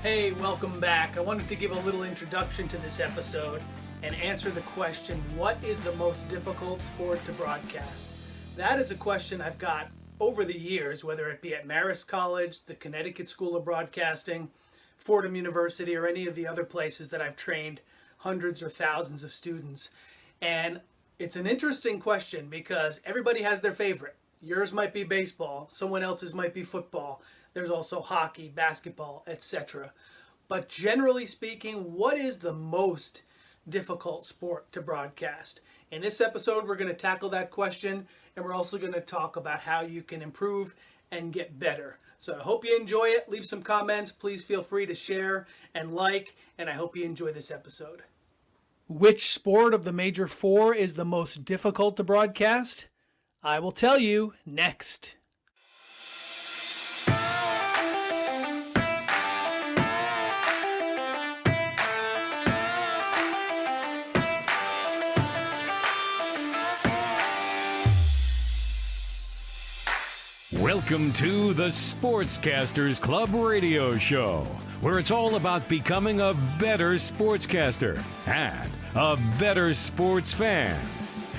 Hey, welcome back. I wanted to give a little introduction to this episode and answer the question, what is the most difficult sport to broadcast? That is a question I've got over the years, whether it be at Marist College, the Connecticut School of Broadcasting, Fordham University, or any of the other places that I've trained hundreds or thousands of students. And it's an interesting question because everybody has their favorite. Yours might be baseball, someone else's might be football. There's also hockey, basketball, etc. But generally speaking, what is the most difficult sport to broadcast? In this episode, we're going to tackle that question, and we're also going to talk about how you can improve and get better. So I hope you enjoy it. Leave some comments. Please feel free to share and like, and I hope you enjoy this episode. Which sport of the major four is the most difficult to broadcast? I will tell you next. Welcome to the Sportscasters Club radio show, where it's all about becoming a better sportscaster and a better sports fan.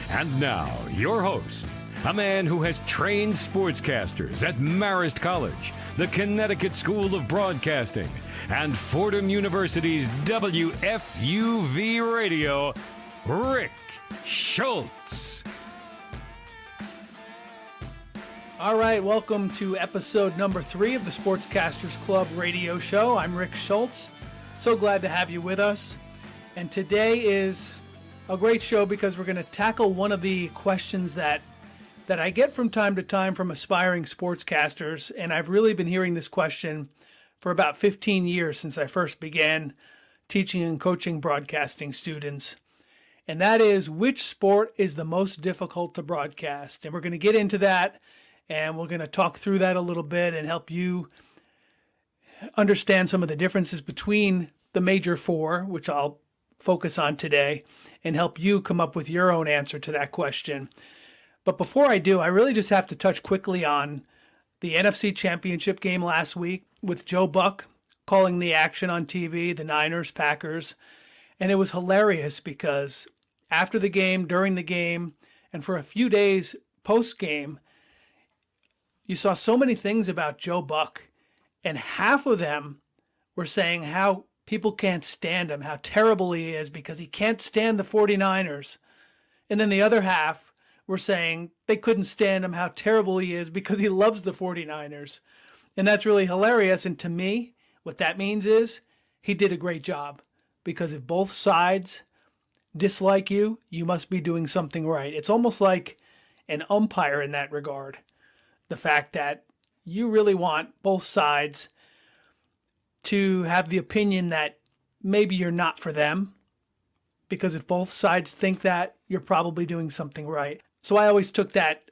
And now, your host, a man who has trained sportscasters at Marist College, the Connecticut School of Broadcasting, and Fordham University's WFUV Radio, Rick Schultz. All right, welcome to episode number 3 of the Sportscasters Club radio show. I'm Rick Schultz. So glad to have you with us. And today is a great show because we're going to tackle one of the questions that I get from time to time from aspiring sportscasters. And I've really been hearing this question for about 15 years since I first began teaching and coaching broadcasting students. And that is, which sport is the most difficult to broadcast? And we're going to get into that. And we're going to talk through that a little bit and help you understand some of the differences between the major four, which I'll focus on today, and help you come up with your own answer to that question. But before I do, I really just have to touch quickly on the NFC Championship game last week with Joe Buck calling the action on TV, the Niners, Packers. And it was hilarious because after the game, during the game, and for a few days post-game, you saw so many things about Joe Buck, and half of them were saying how people can't stand him, how terrible he is because he can't stand the 49ers. And then the other half were saying they couldn't stand him, how terrible he is because he loves the 49ers. And that's really hilarious. And to me, what that means is he did a great job, because if both sides dislike you, you must be doing something right. It's almost like an umpire in that regard. The fact that you really want both sides to have the opinion that maybe you're not for them, because if both sides think that, you're probably doing something right. So I always took that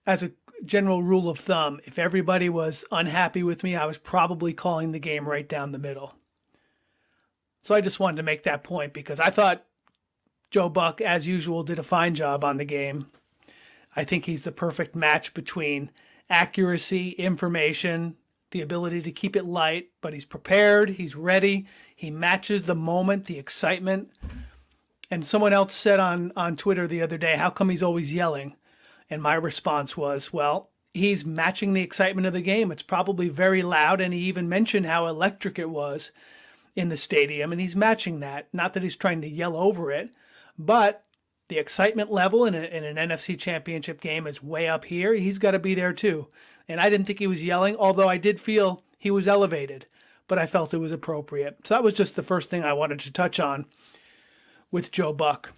as a general rule of thumb. If everybody was unhappy with me, I was probably calling the game right down the middle. So I just wanted to make that point because I thought Joe Buck, as usual, did a fine job on the game. I think he's the perfect match between accuracy, information, the ability to keep it light, but he's prepared, he's ready, he matches the moment, the excitement. And someone else said on Twitter the other day, how come he's always yelling? And my response was, well, he's matching the excitement of the game. It's probably very loud, and he even mentioned how electric it was in the stadium, and he's matching that. Not that he's trying to yell over it, but the excitement level in an NFC Championship game is way up here. He's got to be there too. And I didn't think he was yelling, although I did feel he was elevated, but I felt it was appropriate. So that was just the first thing I wanted to touch on with Joe Buck.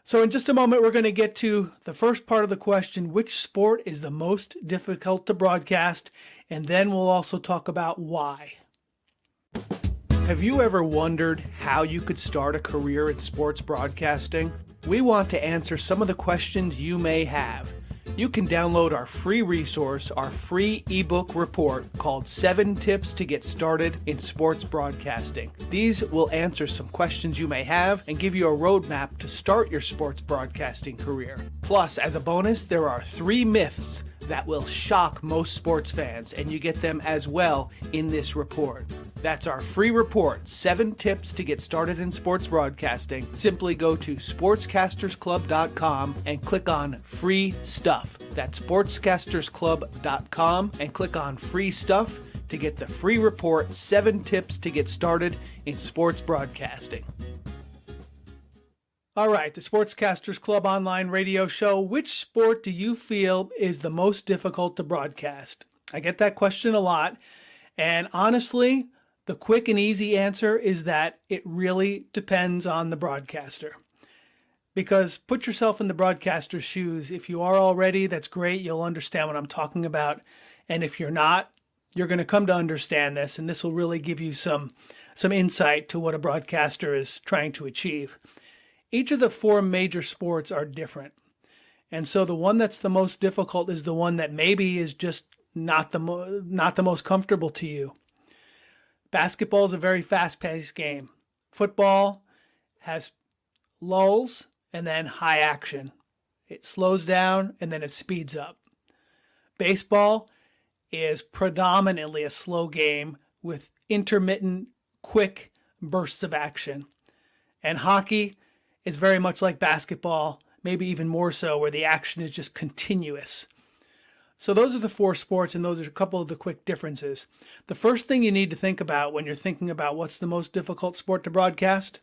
So in just a moment, we're going to get to the first part of the question, which sport is the most difficult to broadcast? And then we'll also talk about why. Have you ever wondered how you could start a career in sports broadcasting? We want to answer some of the questions you may have. You can download our free resource, our free ebook report called 7 Tips to Get Started in Sports Broadcasting. These will answer some questions you may have and give you a roadmap to start your sports broadcasting career. Plus, as a bonus, there are 3 myths that will shock most sports fans, and you get them as well in this report. That's our free report, 7 tips to get started in sports broadcasting. Simply go to sportscastersclub.com and click on free stuff. That's sportscastersclub.com and click on free stuff to get the free report, 7 tips to get started in sports broadcasting. All right, the Sportscasters Club online radio show. Which sport do you feel is the most difficult to broadcast? I get that question a lot. And honestly, the quick and easy answer is that it really depends on the broadcaster. Because put yourself in the broadcaster's shoes. If you are already, that's great. You'll understand what I'm talking about. And if you're not, you're going to come to understand this. And this will really give you some insight to what a broadcaster is trying to achieve. Each of the 4 major sports are different. And so the one that's the most difficult is the one that maybe is just not the most comfortable to you. Basketball is a very fast-paced game. Football has lulls and then high action. It slows down and then it speeds up. Baseball is predominantly a slow game with intermittent, quick bursts of action. And hockey is very much like basketball, maybe even more so, where the action is just continuous. So those are the 4 sports, and those are a couple of the quick differences. The first thing you need to think about when you're thinking about what's the most difficult sport to broadcast,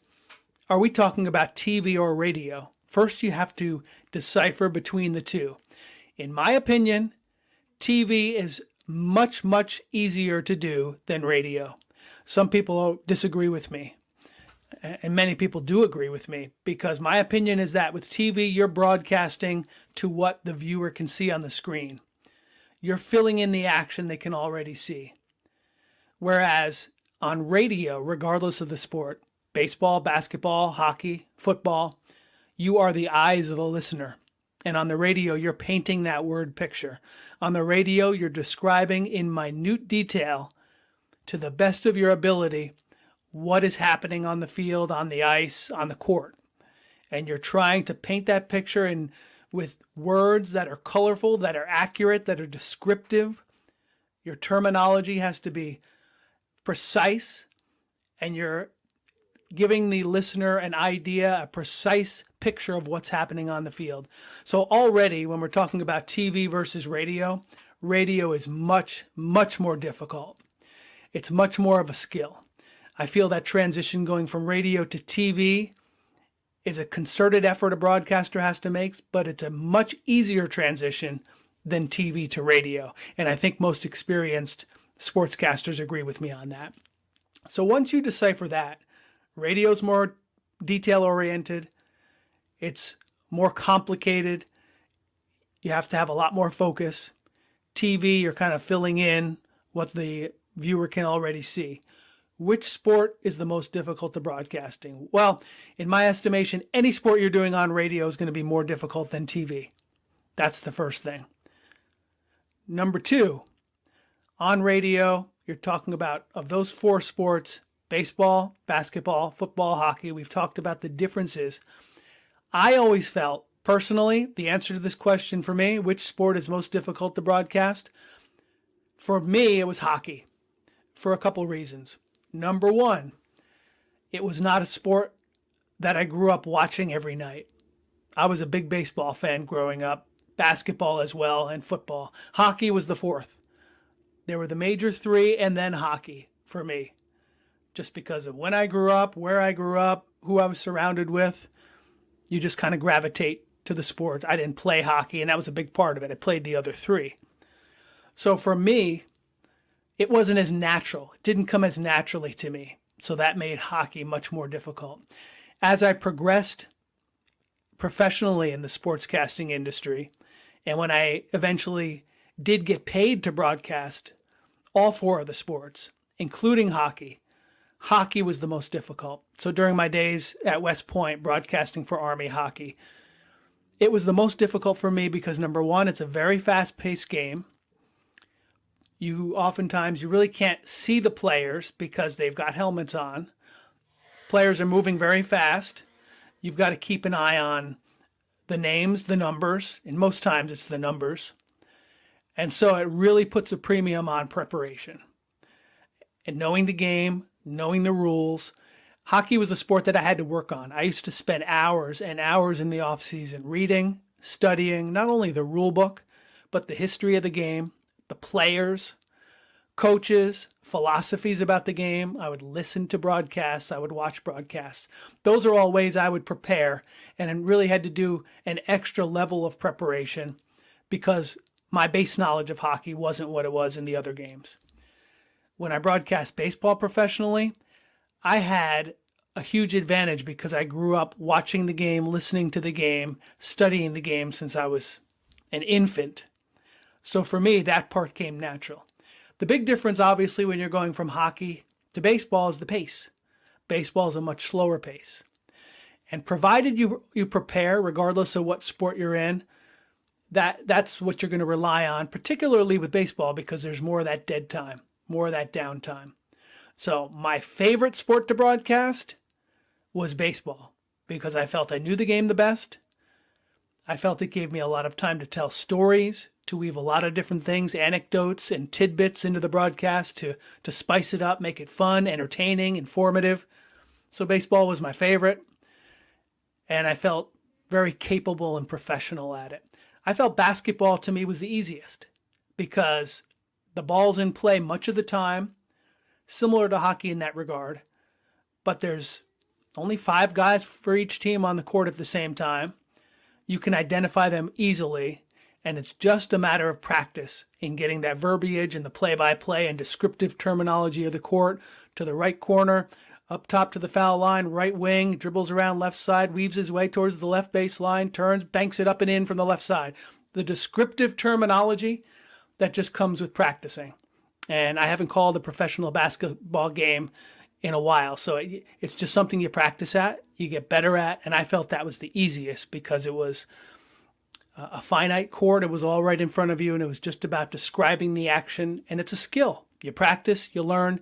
are we talking about TV or radio? First, you have to decipher between the two. In my opinion, TV is much, much easier to do than radio. Some people disagree with me. And many people do agree with me, because my opinion is that with TV, you're broadcasting to what the viewer can see on the screen. You're filling in the action they can already see. Whereas on radio, regardless of the sport, baseball, basketball, hockey, football, you are the eyes of the listener. And on the radio, you're painting that word picture. On the radio, you're describing in minute detail, to the best of your ability, what is happening on the field, on the ice, on the court. And you're trying to paint that picture with words that are colorful, that are accurate, that are descriptive. Your terminology has to be precise, and you're giving the listener an idea, a precise picture of what's happening on the field. So already, when we're talking about TV versus radio, radio is much, much more difficult. It's much more of a skill. I feel that transition going from radio to TV is a concerted effort a broadcaster has to make, but it's a much easier transition than TV to radio. And I think most experienced sportscasters agree with me on that. So once you decipher that, radio's more detail-oriented, it's more complicated, you have to have a lot more focus. TV, you're kind of filling in what the viewer can already see. Which sport is the most difficult to broadcasting? Well, in my estimation, any sport you're doing on radio is going to be more difficult than TV. That's the first thing. Number 2, on radio, you're talking about, of those 4 sports, baseball, basketball, football, hockey, we've talked about the differences. I always felt, personally, the answer to this question for me, which sport is most difficult to broadcast? For me, it was hockey, for a couple reasons. Number 1, it was not a sport that I grew up watching every night. I was a big baseball fan growing up, basketball as well, and football. Hockey was the 4th. There were the major 3 and then hockey for me, just because of when I grew up, where I grew up, who I was surrounded with. You just kind of gravitate to the sports. I didn't play hockey, and that was a big part of it. I played the other 3. So for me, it wasn't as natural. It didn't come as naturally to me. So that made hockey much more difficult. As I progressed professionally in the sportscasting industry, and when I eventually did get paid to broadcast all 4 of the sports, including hockey, hockey was the most difficult. So during my days at West Point broadcasting for Army hockey, it was the most difficult for me because, number 1, it's a very fast-paced game. You really can't see the players because they've got helmets on. Players are moving very fast. You've got to keep an eye on the names, the numbers, and most times it's the numbers. And so it really puts a premium on preparation and knowing the game, knowing the rules. Hockey was a sport that I had to work on. I used to spend hours and hours in the off season reading, studying not only the rule book, but the history of the game, the players, coaches, philosophies about the game. I would listen to broadcasts. I would watch broadcasts. Those are all ways I would prepare, and I really had to do an extra level of preparation because my base knowledge of hockey wasn't what it was in the other games. When I broadcast baseball professionally, I had a huge advantage because I grew up watching the game, listening to the game, studying the game since I was an infant. So for me, that part came natural. The big difference, obviously, when you're going from hockey to baseball is the pace. Baseball is a much slower pace. And provided you prepare, regardless of what sport you're in, that's what you're going to rely on, particularly with baseball, because there's more of that dead time, more of that downtime. So my favorite sport to broadcast was baseball because I felt I knew the game the best. I felt it gave me a lot of time to tell stories, to weave a lot of different things, anecdotes and tidbits into the broadcast to spice it up, make it fun, entertaining, informative. So baseball was my favorite, and I felt very capable and professional at it. I felt basketball to me was the easiest because the ball's in play much of the time, similar to hockey in that regard, but there's only 5 guys for each team on the court at the same time. You can identify them easily, and it's just a matter of practice in getting that verbiage and the play-by-play and descriptive terminology of the court to the right corner, up top to the foul line, right wing, dribbles around left side, weaves his way towards the left baseline, turns, banks it up and in from the left side. The descriptive terminology that just comes with practicing. And I haven't called a professional basketball game in a while, so it's just something you practice at, you get better at, and I felt that was the easiest because it was a finite court. It was all right in front of you, and it was just about describing the action, and it's a skill. You practice, you learn,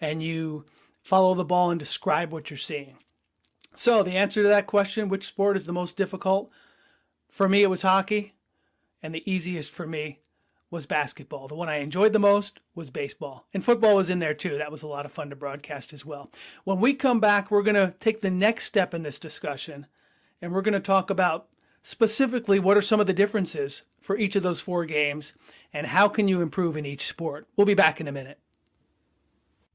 and you follow the ball and describe what you're seeing. So the answer to that question, which sport is the most difficult? For me, it was hockey, and the easiest for me was basketball. The one I enjoyed the most was baseball. And football was in there too. That was a lot of fun to broadcast as well. When we come back, we're going to take the next step in this discussion, and we're going to talk about specifically what are some of the differences for each of those 4 games and how can you improve in each sport. We'll be back in a minute.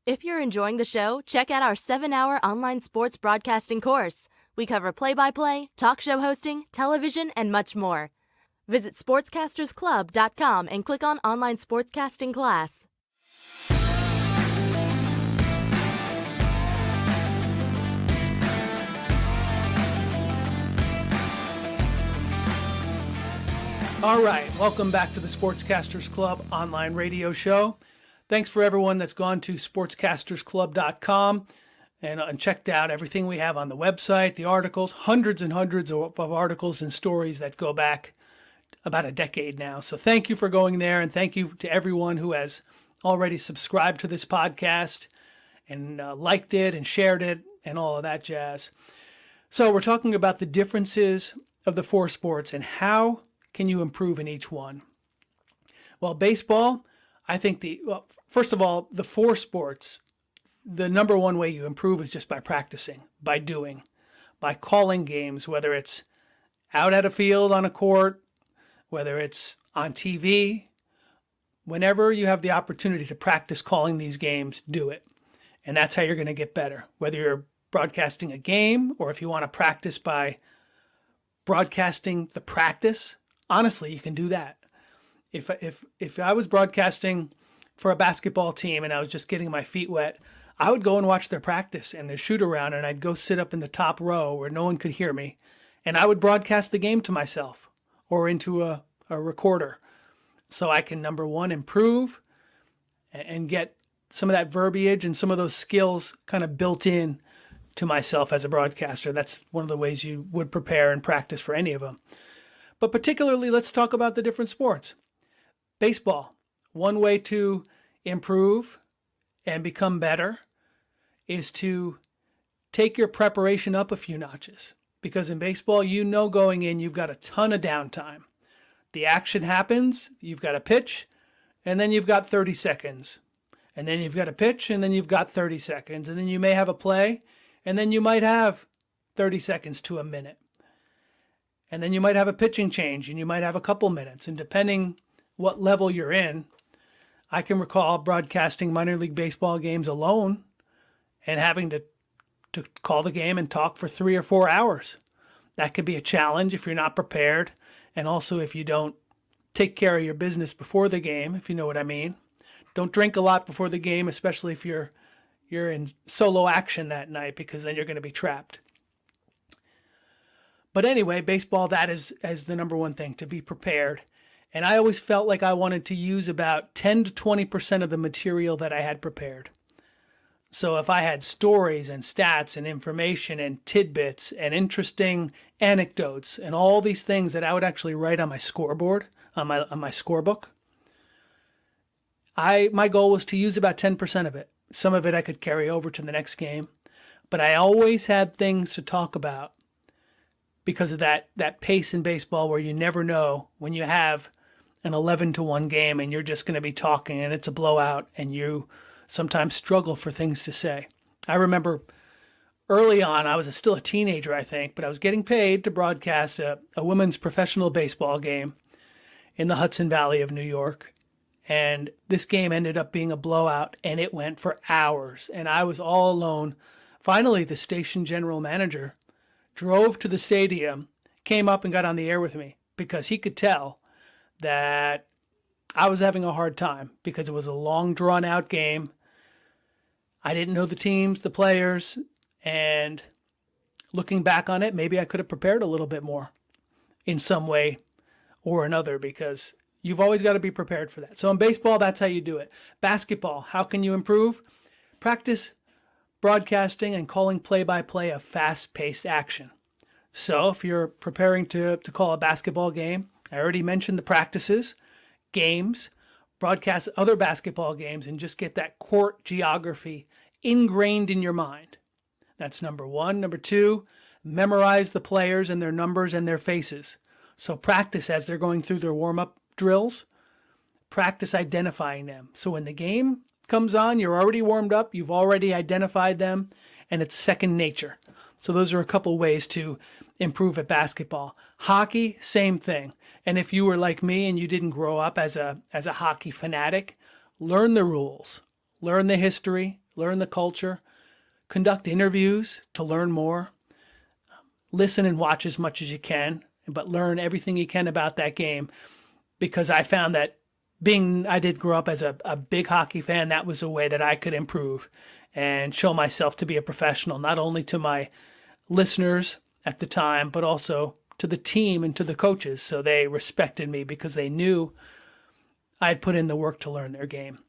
If you're enjoying the show, check out our 7-hour online sports broadcasting course. We cover play-by-play, talk show hosting, television, and much more. Visit sportscastersclub.com and click on Online Sportscasting Class. All right, welcome back to the Sportscasters Club online radio show. Thanks for everyone that's gone to sportscastersclub.com and checked out everything we have on the website, the articles, hundreds and hundreds of articles and stories that go back about a decade now. So thank you for going there, and thank you to everyone who has already subscribed to this podcast and liked it and shared it and all of that jazz. So we're talking about the differences of the 4 sports and how can you improve in each one. Well, baseball, I think first of all, the 4 sports, the number one way you improve is just by practicing, by doing, by calling games, whether it's out at a field on a court, whether it's on TV. Whenever you have the opportunity to practice calling these games, do it. And that's how you're going to get better. Whether you're broadcasting a game or if you want to practice by broadcasting the practice, honestly, you can do that. If I was broadcasting for a basketball team and I was just getting my feet wet, I would go and watch their practice and their shoot around, and I'd go sit up in the top row where no one could hear me, and I would broadcast the game to myself or into a recorder so I can, number one, improve and get some of that verbiage and some of those skills kind of built in to myself as a broadcaster. That's one of the ways you would prepare and practice for any of them. But particularly, let's talk about the different sports. Baseball, one way to improve and become better is to take your preparation up a few notches. Because in baseball, going in, you've got a ton of downtime. The action happens, you've got a pitch, and then you've got 30 seconds. And then you've got a pitch, and then you've got 30 seconds. And then you may have a play, and then you might have 30 seconds to a minute. And then you might have a pitching change, and you might have a couple minutes. And depending what level you're in, I can recall broadcasting minor league baseball games alone and having to call the game and talk for 3 or 4 hours. That could be a challenge if you're not prepared, and also if you don't take care of your business before the game, if you know what I mean. Don't drink a lot before the game, especially if you're in solo action that night, because then you're going to be trapped. But anyway, baseball, that is the number one thing, to be prepared. And I always felt like I wanted to use about 10 to 20% of the material that I had prepared. So if I had stories and stats and information and tidbits and interesting anecdotes and all these things that I would actually write on my scoreboard, on my scorebook, my goal was to use about 10% of it. Some of it I could carry over to the next game, but I always had things to talk about because of that pace in baseball where you never know when you have an 11-1 game and you're just going to be talking and it's a blowout and you sometimes struggle for things to say. I remember early on, I was still a teenager, I think, but I was getting paid to broadcast a women's professional baseball game in the Hudson Valley of New York. And this game ended up being a blowout, and it went for hours. And I was all alone. Finally, the station general manager drove to the stadium, came up and got on the air with me because he could tell that I was having a hard time because it was a long, drawn-out game. I didn't know the teams, the players, and looking back on it, maybe I could have prepared a little bit more in some way or another, because you've always got to be prepared for that. So in baseball, that's how you do it. Basketball, how can you improve? Practice broadcasting and calling play-by-play of fast-paced action. So if you're preparing to call a basketball game, I already mentioned the practices, games, broadcast other basketball games, and just get that court geography ingrained in your mind. That's number one. Number two, memorize the players and their numbers and their faces. So practice as they're going through their warm-up drills. Practice identifying them. So when the game comes on, you're already warmed up, you've already identified them, and it's second nature. So those are a couple ways to improve at basketball. Hockey, same thing. And if you were like me and you didn't grow up as a hockey fanatic, learn the rules, learn the history, learn the culture, conduct interviews to learn more, listen and watch as much as you can, but learn everything you can about that game, because I found that I did grow up as a big hockey fan, that was a way that I could improve and show myself to be a professional, not only to my listeners at the time, but also to the team and to the coaches. So they respected me because they knew I'd put in the work to learn their game.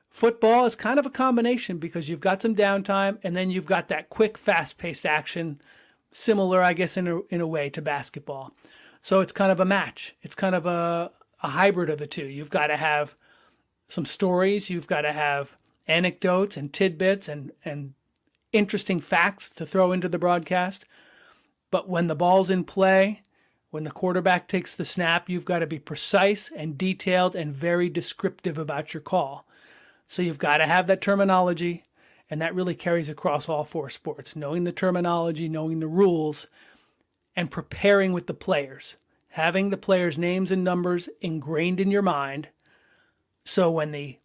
Football is kind of a combination because you've got some downtime and then you've got that quick, fast-paced action, similar, I guess, in a way to basketball. So it's kind of a match. It's kind of a hybrid of the two. You've got to have some stories. You've got to have anecdotes and tidbits and interesting facts to throw into the broadcast. But when the ball's in play, when the quarterback takes the snap, you've got to be precise and detailed and very descriptive about your call. So you've got to have that terminology, and that really carries across all four sports. Knowing the terminology, knowing the rules, and preparing with the players. Having the players' names and numbers ingrained in your mind, so when the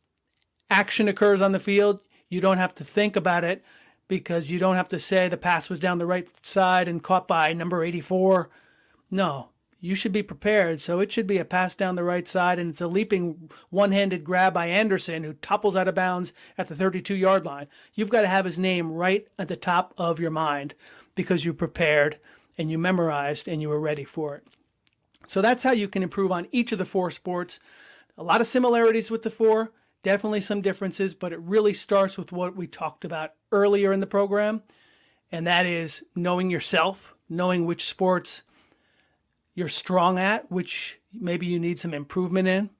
action occurs on the field, you don't have to think about it, because you don't have to say the pass was down the right side and caught by number 84. No, you should be prepared. So it should be a pass down the right side, and it's a leaping one-handed grab by Anderson, who topples out of bounds at the 32-yard line. You've got to have his name right at the top of your mind because you prepared and you memorized and you were ready for it. So that's how you can improve on each of the four sports. A lot of similarities with the four. Definitely some differences, but it really starts with what we talked about earlier in the program, and that is knowing yourself, knowing which sports you're strong at, which maybe you need some improvement in,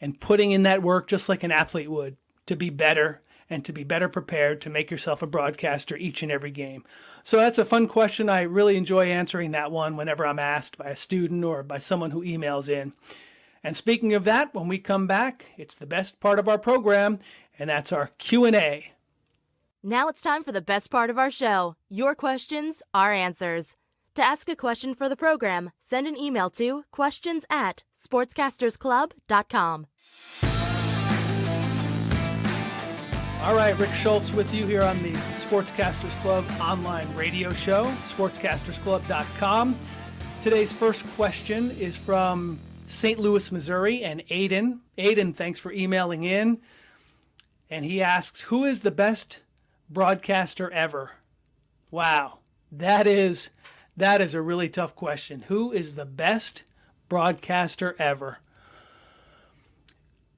and putting in that work just like an athlete would to be better and to be better prepared to make yourself a broadcaster each and every game. So that's a fun question. I really enjoy answering that one whenever I'm asked by a student or by someone who emails in. And speaking of that, when we come back, it's the best part of our program, and that's our Q&A. Now it's time for the best part of our show, your questions, our answers. To ask a question for the program, send an email to questions@sportscastersclub.com. All right, Rick Schultz with you here on the Sportscasters Club online radio show, sportscastersclub.com. Today's first question is from St. Louis, Missouri, and Aiden. Aiden, thanks for emailing in. And he asks, who is the best broadcaster ever? Wow, that is a really tough question. Who is the best broadcaster ever?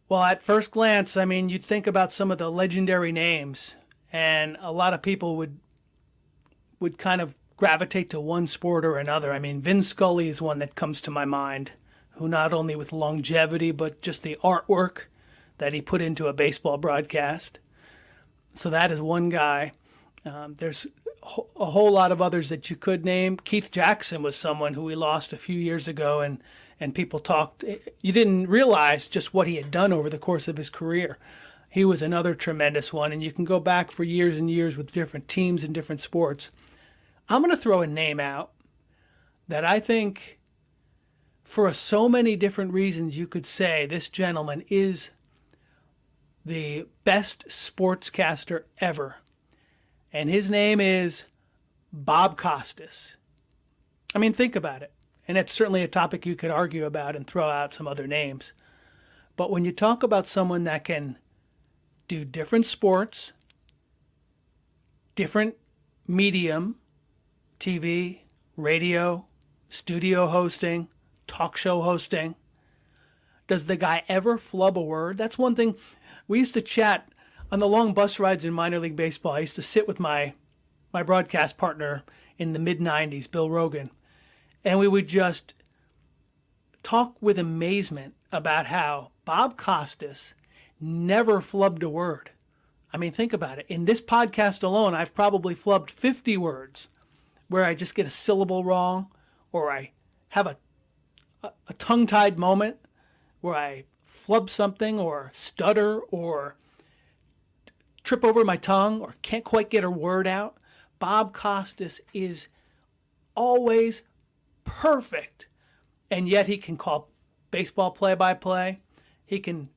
Well, at first glance, I mean, you'd think about some of the legendary names, and a lot of people would kind of gravitate to one sport or another. I mean, Vin Scully is one that comes to my mind, who not only with longevity, but just the artwork that he put into a baseball broadcast. So that is one guy. There's a whole lot of others that you could name. Keith Jackson was someone who we lost a few years ago, and people talked. You didn't realize just what he had done over the course of his career. He was another tremendous one, and you can go back for years and years with different teams and different sports. I'm going to throw a name out that I think, for so many different reasons, you could say this gentleman is the best sportscaster ever. And his name is Bob Costas. I mean, think about it. And it's certainly a topic you could argue about and throw out some other names. But when you talk about someone that can do different sports, different medium, TV, radio, studio hosting, talk show hosting, does the guy ever flub a word? That's one thing. We used to chat on the long bus rides in minor league baseball. I used to sit with my broadcast partner in the mid-'90s, Bill Rogan, and we would just talk with amazement about how Bob Costas never flubbed a word. I mean, think about it. In this podcast alone, I've probably flubbed 50 words where I just get a syllable wrong, or I have a tongue-tied moment where I flub something or stutter or trip over my tongue or can't quite get a word out. Bob Costas is always perfect. And yet he can call baseball play-by-play. He can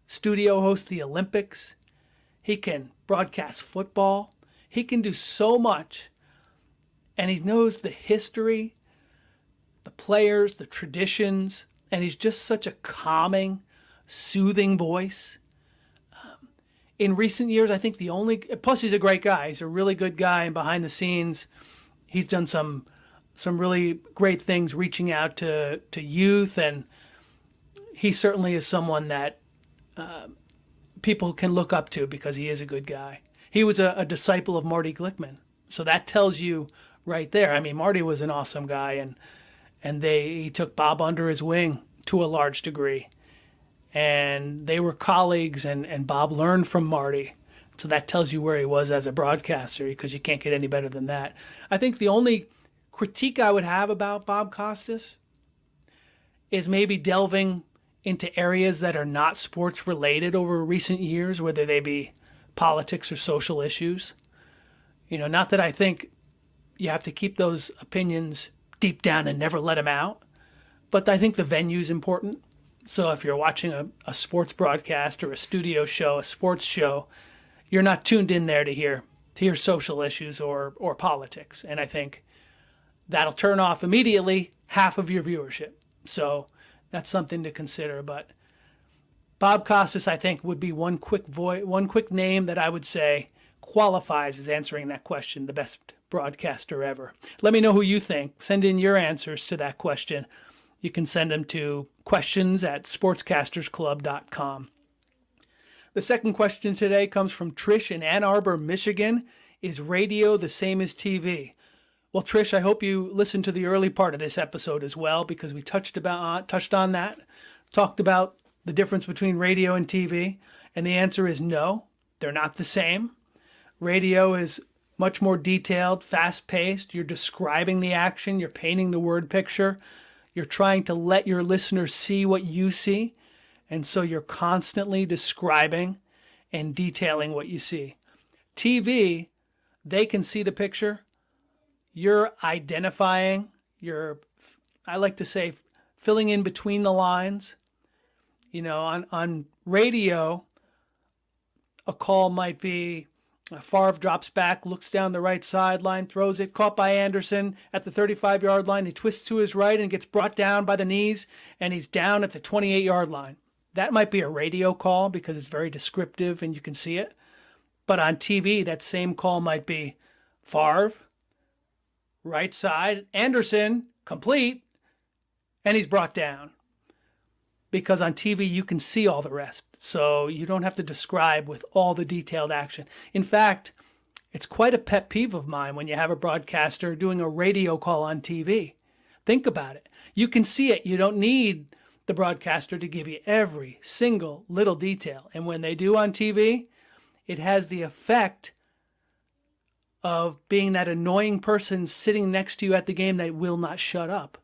studio host the Olympics. He can broadcast football. He can do so much. And he knows the history, the players, the traditions. And he's just such a calming, soothing voice. In recent years, I think plus he's a great guy. He's a really good guy, and behind the scenes, he's done some really great things reaching out to youth, and he certainly is someone that people can look up to because he is a good guy. He was a disciple of Marty Glickman, so that tells you right there. I mean, Marty was an awesome guy, and he took Bob under his wing to a large degree. And they were colleagues, and Bob learned from Marty. So that tells you where he was as a broadcaster, because you can't get any better than that. I think the only critique I would have about Bob Costas is maybe delving into areas that are not sports related over recent years, whether they be politics or social issues. You know, not that I think you have to keep those opinions deep down and never let them out, but I think the venue's important. So if you're watching a sports broadcast or a studio show, a sports show, you're not tuned in there to hear social issues or politics. And I think that'll turn off immediately half of your viewership. So that's something to consider. But Bob Costas, I think, would be one quick name that I would say qualifies as answering that question, the best broadcaster ever. Let me know who you think. Send in your answers to that question. You can send them to questions@sportscastersclub.com. The second question today comes from Trish in Ann Arbor, Michigan. Is radio the same as TV? Well, Trish, I hope you listened to the early part of this episode as well, because we touched on that, talked about the difference between radio and TV, and the answer is no, they're not the same. Radio is much more detailed, fast-paced. You're describing the action. You're painting the word picture. You're trying to let your listeners see what you see. And so you're constantly describing and detailing what you see. TV, they can see the picture. You're identifying, I like to say, filling in between the lines. On radio, a call might be Favre drops back, looks down the right sideline, throws it, caught by Anderson at the 35-yard line. He twists to his right and gets brought down by the knees, and he's down at the 28-yard line. That might be a radio call because it's very descriptive and you can see it. But on TV, that same call might be Favre, right side, Anderson, complete, and he's brought down. Because on TV, you can see all the rest. So you don't have to describe with all the detailed action. In fact, it's quite a pet peeve of mine when you have a broadcaster doing a radio call on TV. Think about it. You can see it. You don't need the broadcaster to give you every single little detail. And when they do on TV, it has the effect of being that annoying person sitting next to you at the game that will not shut up.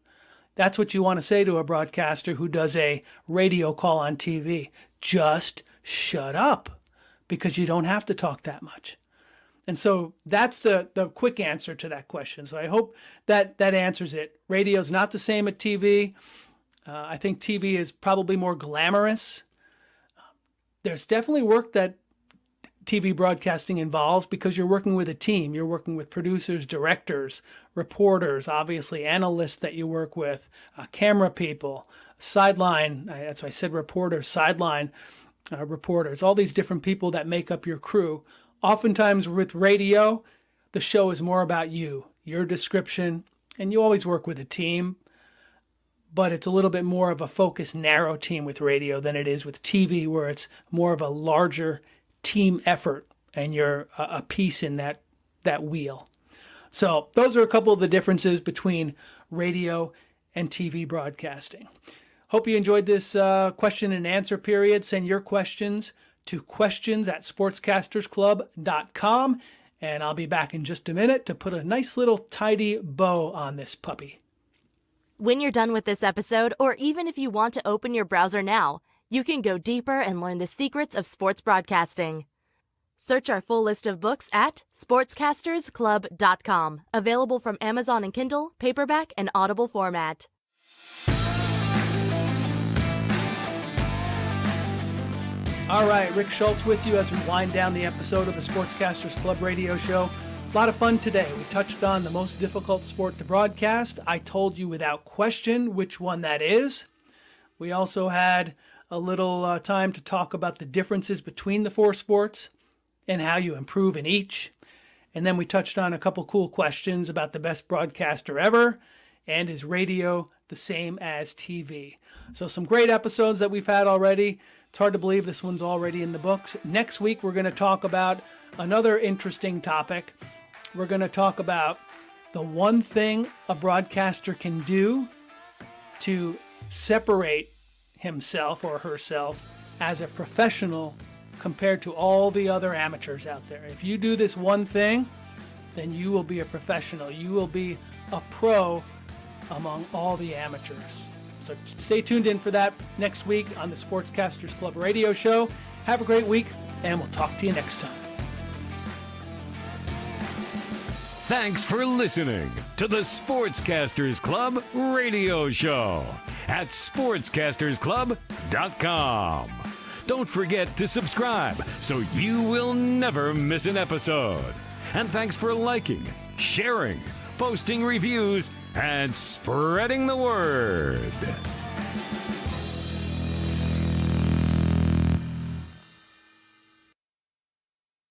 That's what you want to say to a broadcaster who does a radio call on TV. Just shut up, because you don't have to talk that much. And so that's the quick answer to that question. So I hope that answers it. Radio's not the same at TV. I think TV is probably more glamorous. There's definitely work that TV broadcasting involves because you're working with a team. You're working with producers, directors, reporters, obviously analysts that you work with, camera people, sideline, that's why I said reporters, sideline reporters, all these different people that make up your crew. Oftentimes with radio, the show is more about you, your description, and you always work with a team, but it's a little bit more of a focused, narrow team with radio than it is with TV, where it's more of a larger team effort and you're a piece in that wheel. So those are a couple of the differences between radio and TV broadcasting. Hope you enjoyed this question and answer period. Send your questions to questions@sportscastersclub.com, and I'll be back in just a minute to put a nice little tidy bow on this puppy. When you're done with this episode, or even if you want to open your browser now, you can go deeper and learn the secrets of sports broadcasting. Search our full list of books at sportscastersclub.com, available from Amazon and Kindle, paperback, and Audible format. All right, Rick Schultz with you as we wind down the episode of the Sportscasters Club radio show. A lot of fun today. We touched on the most difficult sport to broadcast. I told you without question which one that is. We also had a little time to talk about the differences between the four sports and how you improve in each. And then we touched on a couple cool questions about the best broadcaster ever and is radio the same as TV. So some great episodes that we've had already. It's hard to believe this one's already in the books. Next week, we're going to talk about another interesting topic. We're going to talk about the one thing a broadcaster can do to separate himself or herself as a professional compared to all the other amateurs out there. If you do this one thing, then you will be a professional. You will be a pro among all the amateurs. So stay tuned in for that next week on the Sportscasters Club radio show. Have a great week, and we'll talk to you next time. Thanks for listening to the Sportscasters Club radio show at sportscastersclub.com. Don't forget to subscribe so you will never miss an episode. And thanks for liking, sharing, posting reviews, and spreading the word.